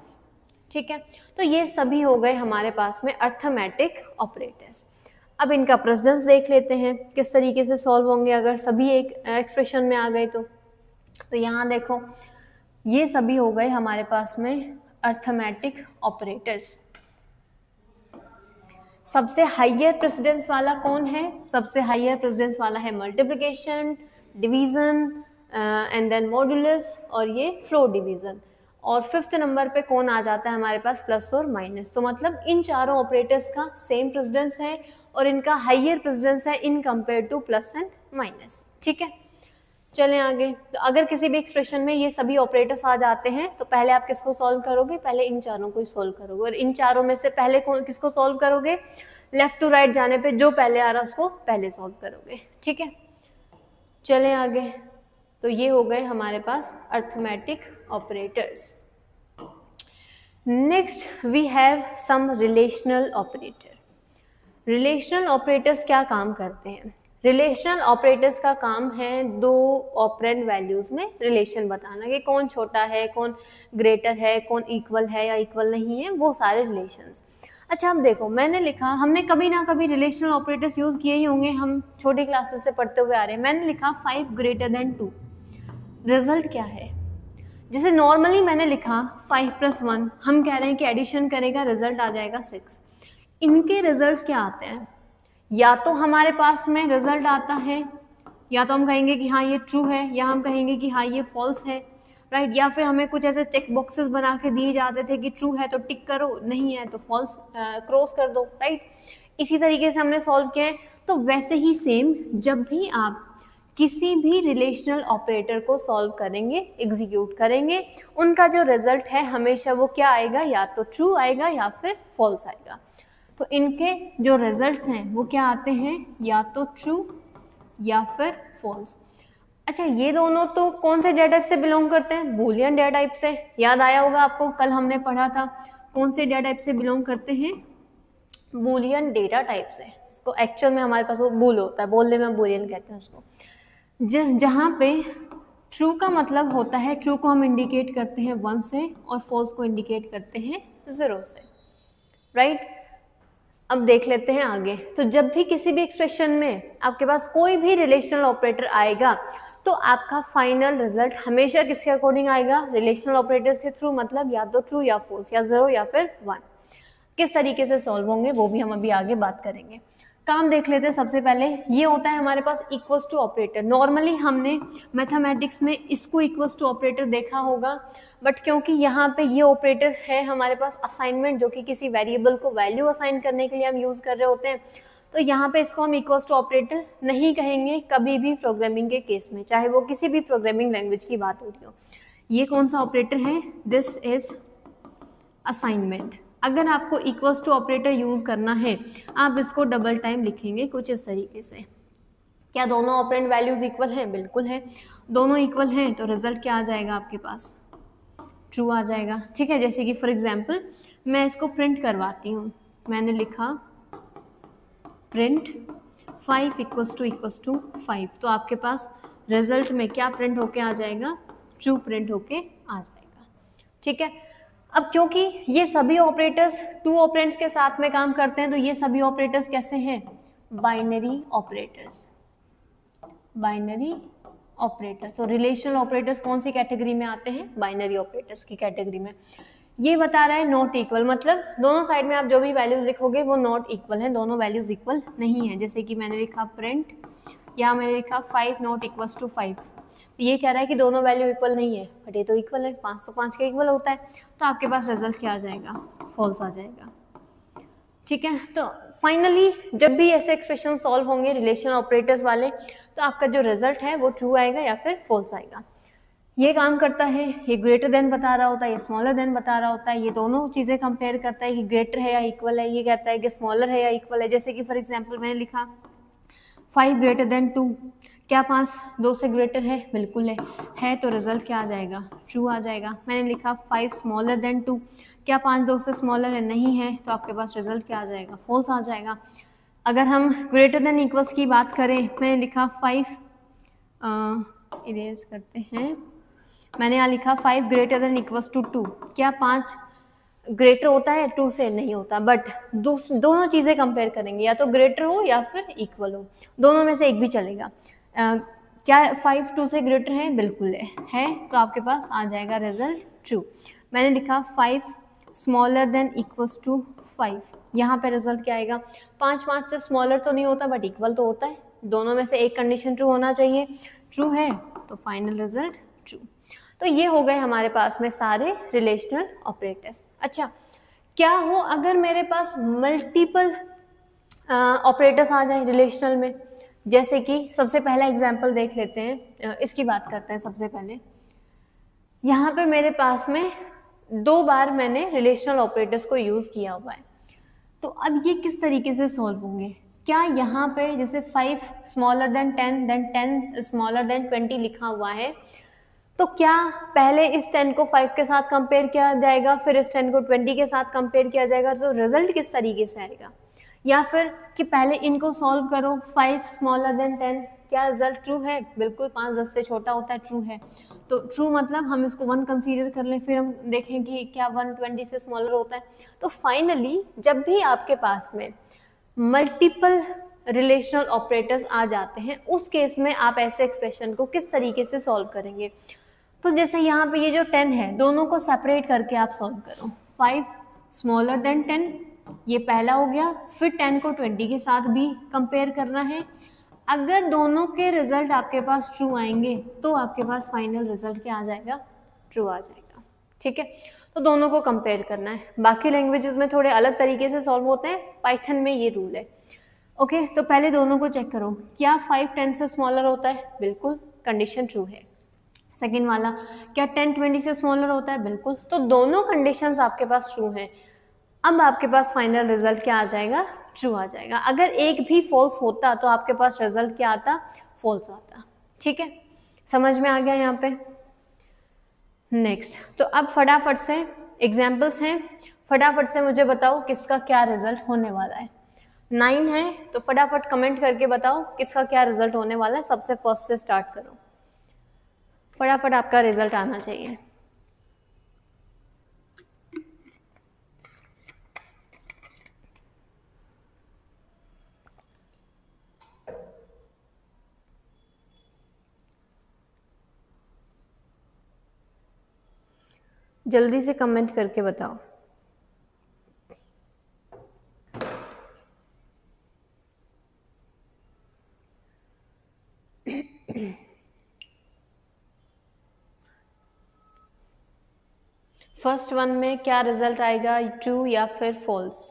ठीक है, तो ये सभी हो गए हमारे पास में अर्थमेटिक ऑपरेटर्स। अब इनका प्रेसिडेंस देख लेते हैं किस तरीके से सॉल्व होंगे अगर सभी एक एक्सप्रेशन में आ गए तो यहाँ देखो, ये सभी हो गए हमारे पास में अर्थमेटिक ऑपरेटर्स। सबसे हाईयर प्रेसिडेंस वाला कौन है? सबसे हाईयर प्रेसिडेंस वाला है multiplication, division and then modulus और ये फ्लोट डिवीजन। और 5th नंबर पे कौन आ जाता है हमारे पास? प्लस और माइनस। तो मतलब इन चारों ऑपरेटर्स का सेम प्रेसिडेंस है और इनका हाईयर प्रेसिडेंस है in compare two plus and minus. ठीक है, चलें आगे। तो अगर किसी भी एक्सप्रेशन में ये सभी ऑपरेटर्स आ जाते हैं तो पहले आप किसको सॉल्व करोगे? पहले इन चारों को ही सॉल्व करोगे, और इन चारों में से पहले किसको सॉल्व करोगे? लेफ्ट टू राइट जाने पे जो पहले आ रहा है उसको पहले सॉल्व करोगे। ठीक है, चलें आगे। तो ये हो गए हमारे पास arithmetic operators. Next we have some relational operator. Relational operators क्या काम करते हैं? रिलेशनल ऑपरेटर्स का काम है दो ऑपरेंड वैल्यूज में रिलेशन बताना कि कौन छोटा है, कौन ग्रेटर है, कौन इक्वल है या इक्वल नहीं है, वो सारे रिलेशंस। अच्छा अब देखो, मैंने लिखा, हमने कभी ना कभी रिलेशनल ऑपरेटर्स यूज किए ही होंगे, हम छोटी क्लासेस से पढ़ते हुए आ रहे हैं। मैंने लिखा 5 ग्रेटर देन 2, रिजल्ट क्या है? जैसे नॉर्मली मैंने लिखा 5 + 1, हम कह रहे हैं कि एडिशन करेगा, रिजल्ट आ जाएगा 6। इनके रिजल्ट्स क्या आते हैं? या तो हमारे पास में रिजल्ट आता है, या तो हम कहेंगे कि हाँ ये ट्रू है, या हम कहेंगे कि हाँ ये फॉल्स है, राइट? या फिर हमें कुछ ऐसे चेक बॉक्सेस बना के दिए जाते थे कि ट्रू है तो टिक करो, नहीं है तो फॉल्स क्रॉस कर दो, राइट? इसी तरीके से हमने सॉल्व किया है। तो वैसे ही सेम जब भी आप किसी भी रिलेशनल ऑपरेटर को सॉल्व करेंगे, एग्जीक्यूट करेंगे, उनका जो रिजल्ट है हमेशा वो क्या आएगा? या तो ट्रू आएगा या फिर फॉल्स आएगा। तो इनके जो रिजल्ट्स हैं वो क्या आते हैं? या तो ट्रू या फिर फॉल्स। अच्छा, ये दोनों तो कौन से डेटा टाइप से बिलोंग करते हैं? बूलियन डेटा टाइप से। याद आया होगा आपको, कल हमने पढ़ा था कौन से डेटा टाइप से बिलोंग करते हैं? बूलियन डेटा टाइप से। इसको एक्चुअल में हमारे पास वो बूल होता है, बोलने में बूलियन कहते हैं उसको। जहाँ पे ट्रू का मतलब होता है, ट्रू को हम इंडिकेट करते हैं 1 से और फॉल्स को इंडिकेट करते हैं 0 से, राइट? अब देख लेते हैं आगे। तो जब भी किसी भी एक्सप्रेशन में आपके पास कोई भी रिलेशनल ऑपरेटर आएगा तो आपका फाइनल रिजल्ट हमेशा किसके अकॉर्डिंग आएगा? रिलेशनल ऑपरेटर्स के थ्रू, मतलब या तो ट्रू या फॉल्स, या 0 या फिर 1। किस तरीके से सॉल्व होंगे वो भी हम अभी आगे बात करेंगे। काम देख लेते हैं। सबसे पहले ये होता है हमारे पास इक्वल्स टू ऑपरेटर। नॉर्मली हमने मैथमेटिक्स में इसको इक्वल्स टू ऑपरेटर देखा होगा, बट क्योंकि यहाँ पे ये ऑपरेटर है हमारे पास असाइनमेंट, जो कि किसी वेरिएबल को वैल्यू असाइन करने के लिए हम यूज कर रहे होते हैं, तो यहाँ पे इसको हम इक्वल्स टू ऑपरेटर नहीं कहेंगे कभी भी प्रोग्रामिंग के केस में, चाहे वो किसी भी प्रोग्रामिंग लैंग्वेज की बात हो रही हो। ये कौन सा ऑपरेटर है? This is assignment. अगर आपको इक्वल्स टू ऑपरेटर यूज करना है, आप इसको डबल टाइम लिखेंगे कुछ इस तरीके से। क्या दोनों ऑपरेंड वैल्यूज इक्वल हैं? बिल्कुल है। दोनों इक्वल हैं तो रिजल्ट क्या आ जाएगा आपके पास? ट्रू आ जाएगा। ठीक है, जैसे कि फॉर एग्जांपल मैं इसको प्रिंट करवाती हूँ। मैंने लिखा प्रिंट 5 = 5, तो आपके पास रिजल्ट में क्या प्रिंट होके आ जाएगा? ट्रू प्रिंट होके आ जाएगा। ठीक है, अब क्योंकि ये सभी ऑपरेटर्स 2 ऑपरेंड्स के साथ में काम करते हैं, तो ये सभी ऑपरेटर्स कैसे हैं? Binary operators. Binary operators. तो रिलेशनल ऑपरेटर्स कौन सी कैटेगरी में आते हैं? बाइनरी ऑपरेटर्स की कैटेगरी में। ये बता रहा है नॉट इक्वल, मतलब दोनों साइड में आप जो भी वैल्यूज लिखोगे वो नॉट इक्वल है, दोनों वैल्यूज इक्वल नहीं है। जैसे कि मैंने लिखा प्रिंट, या मैंने लिखा 5 = 5, तो ये कह रहा है कि दोनों वैल्यू इक्वल नहीं है, बट ये तो इक्वल है, 5 तो 5 के इक्वल होता है। तो आपके पास रिजल्ट क्या आ जाएगा? फॉल्स आ जाएगा। ठीक है, तो फाइनली जब भी ऐसे एक्सप्रेशन सॉल्व होंगे रिलेशन ऑपरेटर्स वाले, तो आपका जो रिजल्ट है वो ट्रू आएगा या फिर फॉल्स आएगा। ये काम करता है, ये ग्रेटर देन बता रहा होता है, ये स्मॉलर देन बता रहा होता है, ये दोनों चीज़ें कंपेयर करता है कि ग्रेटर है या इक्वल है, ये कहता है कि स्मॉलर है या इक्वल है। जैसे कि फॉर एग्जांपल मैंने लिखा 5 > 2, क्या 5 2 से ग्रेटर है? बिल्कुल है, तो रिजल्ट क्या आ जाएगा? ट्रू आ जाएगा। मैंने लिखा 5 smaller than 2, क्या 5 2 से स्मॉलर है? नहीं है, तो आपके पास रिजल्ट क्या आ जाएगा? फॉल्स आ जाएगा। अगर हम ग्रेटर देन इक्वल्स की बात करें, मैंने लिखा 5 इरेज करते हैं, मैंने यहाँ लिखा 5 > 2, क्या 5 ग्रेटर होता है 2 से? नहीं होता, बट दोनों चीज़ें कंपेयर करेंगे, या तो ग्रेटर हो या फिर इक्वल हो, दोनों में से एक भी चलेगा। क्या 5 2 से ग्रेटर है? बिल्कुल है, तो आपके पास आ जाएगा रिजल्ट ट्रू। मैंने लिखा 5 smaller than = 5, यहाँ पे रिजल्ट क्या आएगा? 5 5 से स्मॉलर तो नहीं होता, बट इक्वल तो होता है, दोनों में से एक कंडीशन ट्रू होना चाहिए, ट्रू है तो फाइनल रिजल्ट ट्रू। तो ये हो गए हमारे पास में सारे रिलेशनल ऑपरेटर्स। अच्छा, क्या हो अगर मेरे पास मल्टीपल ऑपरेटर्स आ जाए रिलेशनल में? जैसे कि सबसे पहला एग्जांपल देख लेते हैं, इसकी बात करते हैं सबसे पहले। यहाँ पे मेरे पास में 2 बार मैंने रिलेशनल ऑपरेटर्स को यूज़ किया हुआ है, तो अब ये किस तरीके से सॉल्व होंगे? क्या यहाँ पे जैसे 5 smaller than 10 then 10 smaller than 20 लिखा हुआ है, तो क्या पहले इस 10 को 5 के साथ कंपेयर किया जाएगा, फिर इस 10 को 20 के साथ कंपेयर किया जाएगा, तो रिजल्ट किस तरीके से आएगा? या फिर कि पहले इनको सॉल्व करो 5 स्मॉलर देन 10, क्या रिजल्ट ट्रू है? बिल्कुल, 5 10 से छोटा होता है, ट्रू है। तो ट्रू मतलब हम इसको 1 कंसीडर कर लें, फिर हम देखें कि क्या 1 20 से स्मॉलर होता है। तो फाइनली जब भी आपके पास में मल्टीपल रिलेशनल ऑपरेटर्स आ जाते हैं, उस केस में आप ऐसे एक्सप्रेशन को किस तरीके से सॉल्व करेंगे? तो जैसे यहाँ पे ये जो 10 है, दोनों को सेपरेट करके आप सॉल्व करो। 5 स्मॉलर देन 10, ये पहला हो गया। फिर 10 को 20 के साथ भी कंपेयर करना है। अगर दोनों के रिजल्ट आपके पास ट्रू आएंगे तो आपके पास फाइनल रिजल्ट क्या आ जाएगा? ट्रू आ जाएगा। ठीक है, तो दोनों को कंपेयर करना है। बाकी लैंग्वेजेस में थोड़े अलग तरीके से सॉल्व होते हैं, पाइथन में ये रूल है। ओके, तो पहले दोनों को चेक करो, क्या 5 10 से स्मॉलर होता है? बिल्कुल, कंडीशन ट्रू है। सेकेंड वाला, क्या 10 20 से स्मॉलर होता है? बिल्कुल। तो दोनों कंडीशंस आपके पास ट्रू हैं। अब आपके पास फाइनल रिजल्ट क्या आ जाएगा? ट्रू आ जाएगा। अगर एक भी फॉल्स होता तो आपके पास रिजल्ट क्या आता? फॉल्स आता। ठीक है, समझ में आ गया यहाँ पे? नेक्स्ट, तो अब फटाफट से एग्जाम्पल्स हैं, फटाफट से मुझे बताओ किसका क्या रिजल्ट होने वाला है। 9 है, तो फटाफट कमेंट करके बताओ किसका क्या रिजल्ट होने वाला है। सबसे फर्स्ट से स्टार्ट करो, फटाफट आपका रिजल्ट आना चाहिए। जल्दी से कमेंट करके बताओ। फर्स्ट वन में क्या रिजल्ट आएगा, ट्रू या फिर फॉल्स?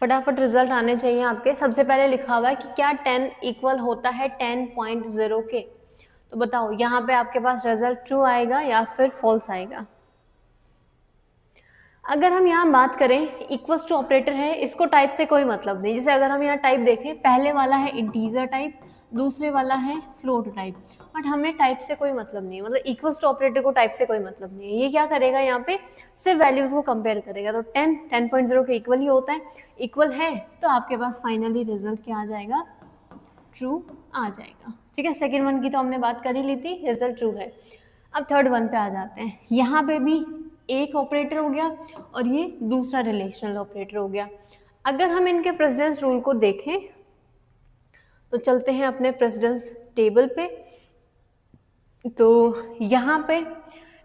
फटाफट रिजल्ट आने चाहिए आपके। सबसे पहले लिखा हुआ है कि क्या 10 इक्वल होता है 10.0 के, तो बताओ यहाँ पे आपके पास रिजल्ट ट्रू आएगा या फिर फॉल्स आएगा? अगर हम यहाँ बात करें, इक्वल्स टू ऑपरेटर है, इसको टाइप से कोई मतलब नहीं। जैसे अगर हम यहाँ टाइप देखें, पहले वाला है इंटीजर टाइप, दूसरे वाला है फ्लोट टाइप, बट हमें टाइप से कोई मतलब नहीं है, मतलब इक्वल्स टू ऑपरेटर को टाइप से कोई मतलब नहीं है। ये क्या करेगा, यहाँ पे सिर्फ वैल्यूज को कंपेयर करेगा। तो 10 10.0 के इक्वल ही होता है, इक्वल है तो आपके पास फाइनली रिजल्ट क्या आ जाएगा? ट्रू आ जाएगा। ठीक है, सेकेंड वन की तो हमने बात कर ही ली थी, रिजल्ट ट्रू है। अब थर्ड वन पे आ जाते हैं। यहाँ पे भी एक ऑपरेटर हो गया और ये दूसरा रिलेशनल ऑपरेटर हो गया। अगर हम इनके प्रेसिडेंस रूल को देखें तो चलते हैं अपने प्रेसिडेंस टेबल पे। तो यहाँ पे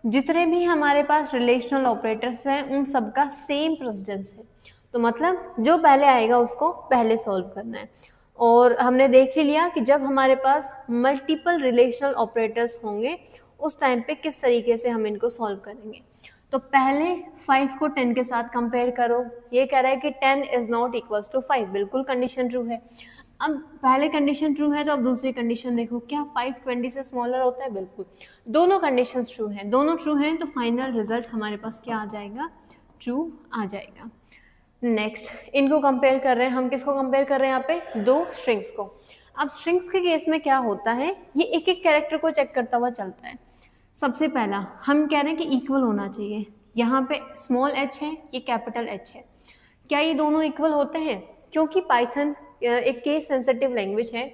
जितने भी हमारे पास रिलेशनल ऑपरेटर्स हैं उन सबका सेम प्रेसिडेंस है। तो मतलब जो पहले आएगा उसको पहले सॉल्व करना है। और हमने देख ही लिया कि जब हमारे पास मल्टीपल रिलेशनल ऑपरेटर्स होंगे उस टाइम पे किस तरीके से हम इनको सॉल्व करेंगे। तो पहले 5 को 10 के साथ कंपेयर करो। ये कह रहा है कि 10 इज नॉट इक्वल्स टू 5, बिल्कुल कंडीशन ट्रू है। अब पहले कंडीशन ट्रू है तो अब दूसरी कंडीशन देखो, क्या 5 20 से स्मॉलर होता है? बिल्कुल, दोनों कंडीशन ट्रू हैं, दोनों ट्रू हैं, तो फाइनल रिजल्ट हमारे पास क्या आ जाएगा? ट्रू आ जाएगा। नेक्स्ट, इनको कंपेयर कर रहे हैं हम, किसको कंपेयर कर रहे हैं यहाँ पे? दो स्ट्रिंग्स को। अब स्ट्रिंग्स के केस में क्या होता है, ये एक एक कैरेक्टर को चेक करता हुआ चलता है। सबसे पहला हम कह रहे हैं कि इक्वल होना चाहिए। यहाँ पे स्मॉल h है, ये कैपिटल H है। क्या ये दोनों इक्वल होते हैं? क्योंकि पाइथन एक केस सेंसिटिव लैंग्वेज है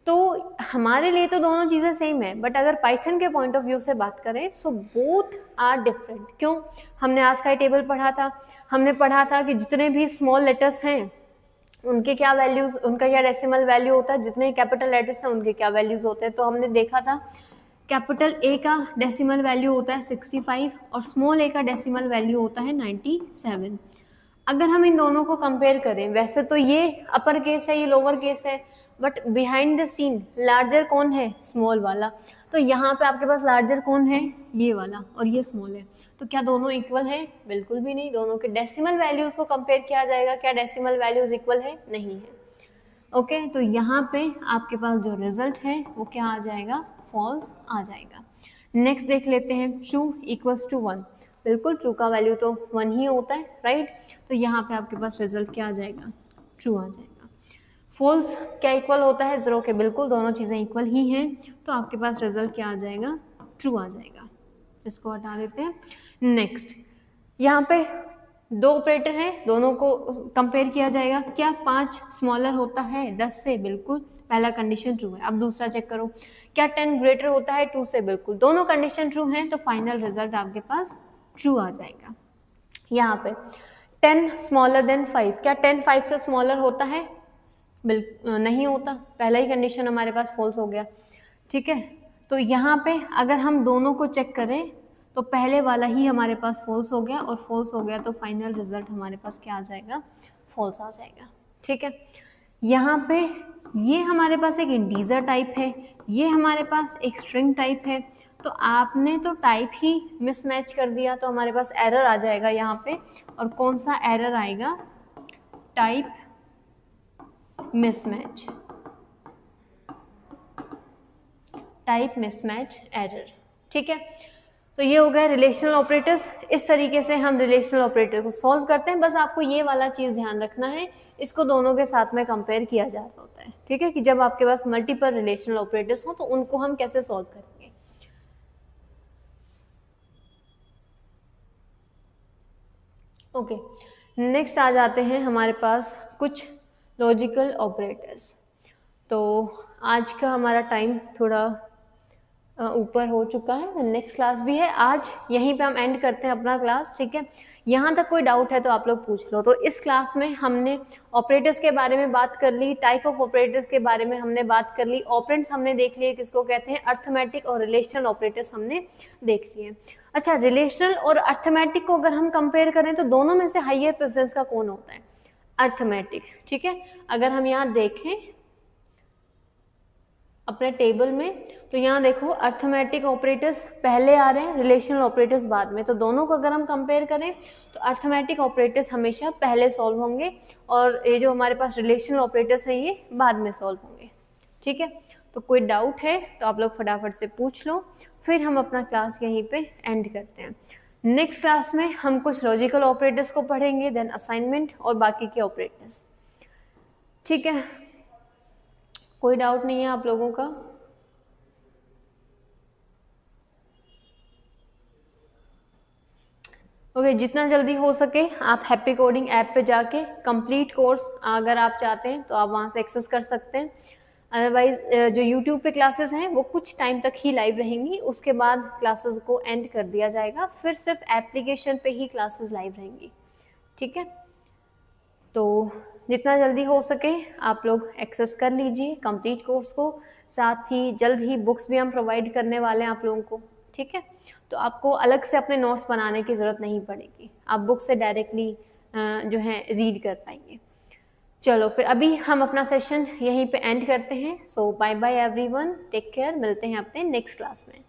तो हमारे लिए तो दोनों चीज़ें सेम है, बट अगर पाइथन के पॉइंट ऑफ व्यू से बात करें सो बोथ आर डिफरेंट। क्यों? हमने आस्काई टेबल पढ़ा था, हमने पढ़ा था कि जितने भी स्मॉल लेटर्स हैं उनके क्या वैल्यूज, उनका क्या डेसिमल वैल्यू होता है, जितने कैपिटल लेटर्स हैं उनके क्या वैल्यूज होते हैं। तो हमने देखा था कैपिटल ए का डेसिमल वैल्यू होता है 65 और स्मॉल ए का डेसिमल वैल्यू होता है 97। अगर हम इन दोनों को कंपेयर करें, वैसे तो ये अपर केस है, ये लोअर केस है, but behind the scene larger कौन है? स्मॉल वाला। तो यहाँ पे आपके पास लार्जर कौन है? ये वाला, और ये स्मॉल है। तो क्या दोनों इक्वल है? बिल्कुल भी नहीं। दोनों के डेसिमल वैल्यूज को कंपेयर किया जाएगा, क्या डेसिमल वैल्यूज इक्वल है? नहीं है। ओके, तो यहाँ पे आपके पास जो रिजल्ट है वो क्या आ जाएगा? फॉल्स आ जाएगा। नेक्स्ट देख लेते हैं, ट्रू इक्वल्स टू 1। बिल्कुल, ट्रू का वैल्यू तो 1 ही होता है, राइट। तो यहाँ पे आपके पास रिजल्ट क्या आ जाएगा? ट्रू आ जाएगा। फॉल्स क्या इक्वल होता है 0 के, बिल्कुल दोनों चीज़ें इक्वल ही हैं, तो आपके पास रिजल्ट क्या आ जाएगा, ट्रू आ जाएगा। इसको हटा देते हैं। नेक्स्ट, यहाँ पे दो ऑपरेटर हैं, दोनों को कंपेयर किया जाएगा। क्या 5 स्मॉलर होता है 10 से, बिल्कुल, पहला कंडीशन ट्रू है। अब दूसरा चेक करो, क्या 10 ग्रेटर होता है 2 से, बिल्कुल, दोनों कंडीशन ट्रू हैं, तो फाइनल रिजल्ट आपके पास ट्रू आ जाएगा। यहाँ पे 10 स्मॉलर देन 5, क्या 10 5 से स्मॉलर होता है, बिल्कुल नहीं होता, पहला ही कंडीशन हमारे पास फॉल्स हो गया, ठीक है। तो यहाँ पे अगर हम दोनों को चेक करें तो पहले वाला ही हमारे पास फॉल्स हो गया, और फॉल्स हो गया तो फाइनल रिजल्ट हमारे पास क्या आ जाएगा, फॉल्स आ जाएगा, ठीक है। यहाँ पे ये हमारे पास एक इंटीजर टाइप है, ये हमारे पास एक स्ट्रिंग टाइप है, तो आपने तो टाइप ही मिसमैच कर दिया, तो हमारे पास एरर आ जाएगा यहाँ पे। और कौन सा एरर आएगा, type mismatch, type mismatch error, ठीक है। तो ये हो गया रिलेशनल ऑपरेटर्स। इस तरीके से हम रिलेशनल ऑपरेटर को सॉल्व करते हैं। बस आपको ये वाला चीज़ ध्यान रखना है, इसको दोनों के साथ में कंपेयर किया जा रहा होता है, ठीक है, कि जब आपके पास मल्टीपल रिलेशनल ऑपरेटर्स हो तो उनको हम कैसे सॉल्व करेंगे। ओके, नेक्स्ट आ जाते हैं हमारे पास कुछ लॉजिकल ऑपरेटर्स। तो आज का हमारा टाइम थोड़ा ऊपर हो चुका है, नेक्स्ट क्लास भी है, आज यहीं पे हम एंड करते हैं अपना क्लास, ठीक है। यहाँ तक कोई डाउट है तो आप लोग पूछ लो। तो इस क्लास में हमने ऑपरेटर्स के बारे में बात कर ली, टाइप ऑफ ऑपरेटर्स के बारे में हमने बात कर ली, ऑपरेंड्स हमने देख लिए किसको कहते हैं, अर्थमेटिक और रिलेशनल ऑपरेटर्स हमने देख लिए। अच्छा, रिलेशनल और अर्थमेटिक को अगर हम कंपेयर करें तो दोनों में से हाइयर प्रेफरेंस का कौन होता है, अर्थमेटिक, ठीक है। अगर हम यहाँ देखें अपने टेबल में, तो यहाँ देखो अर्थमेटिक ऑपरेटर्स पहले आ रहे हैं, रिलेशनल ऑपरेटर्स बाद में, तो दोनों को अगर हम कंपेयर करें तो अर्थमेटिक ऑपरेटर्स हमेशा पहले सॉल्व होंगे, और ये जो हमारे पास रिलेशनल ऑपरेटर्स हैं ये बाद में सॉल्व होंगे, ठीक है। तो कोई डाउट है तो आप लोग फटाफट से पूछ लो, फिर हम अपना क्लास यहीं पे एंड करते हैं। नेक्स्ट क्लास में हम कुछ लॉजिकल ऑपरेटर्स को पढ़ेंगे, देन असाइनमेंट और बाकी के ऑपरेटर्स, ठीक है। कोई डाउट नहीं है आप लोगों का? ओके, जितना जल्दी हो सके आप हैप्पी कोडिंग ऐप पे जाके कंप्लीट कोर्स अगर आप चाहते हैं तो आप वहाँ से एक्सेस कर सकते हैं। अदरवाइज जो यूट्यूब पे क्लासेस हैं वो कुछ टाइम तक ही लाइव रहेंगी, उसके बाद क्लासेस को एंड कर दिया जाएगा, फिर सिर्फ एप्लीकेशन पे ही क्लासेस लाइव रहेंगी, ठीक है। तो जितना जल्दी हो सके आप लोग एक्सेस कर लीजिए कंप्लीट कोर्स को, साथ ही जल्द ही बुक्स भी हम प्रोवाइड करने वाले हैं आप लोगों को, ठीक है। तो आपको अलग से अपने नोट्स बनाने की ज़रूरत नहीं पड़ेगी, आप बुक से डायरेक्टली जो है रीड कर पाएंगे। चलो फिर अभी हम अपना सेशन यहीं पे एंड करते हैं। So bye bye everyone, take care, मिलते हैं अपने नेक्स्ट क्लास में।